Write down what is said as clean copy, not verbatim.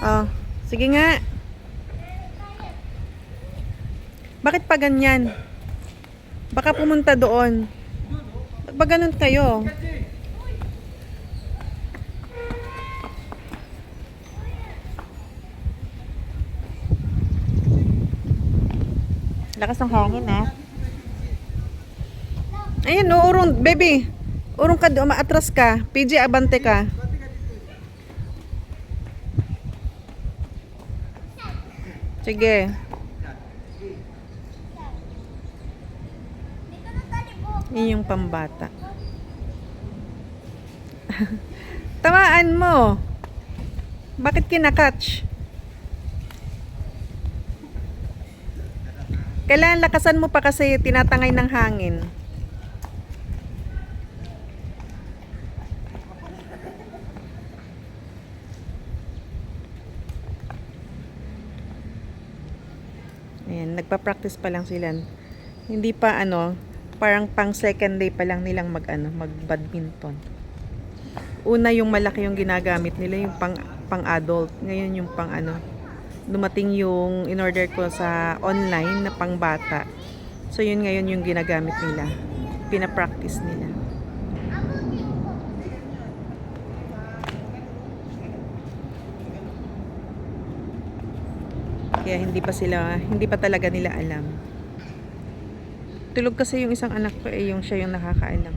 Oh, sige nga. Bakit pa ganyan? Baka pumunta doon. Ba't ba ganun kayo? Lakas ng hangin, eh. Ayan, no, urong, baby. Urong ka doon, maatras ka. PJ, abante ka. Sige. Yun yung pambata. Tamaan mo. Bakit kinakatch? Kailangan lakasan mo pa kasi tinatangay ng hangin. Ayan, nagpa-practice pa lang sila. Hindi pa ano, parang pang second day pa lang nilang mag-badminton. Una yung malaki yung ginagamit nila, yung pang adult. Ngayon yung pang ano, dumating yung in-order ko sa online na pang bata. So yun ngayon yung ginagamit nila. Pina-practice nila. Kaya hindi pa talaga nila alam. Tulog kasi yung isang anak ko yung siya yung nakakaalam.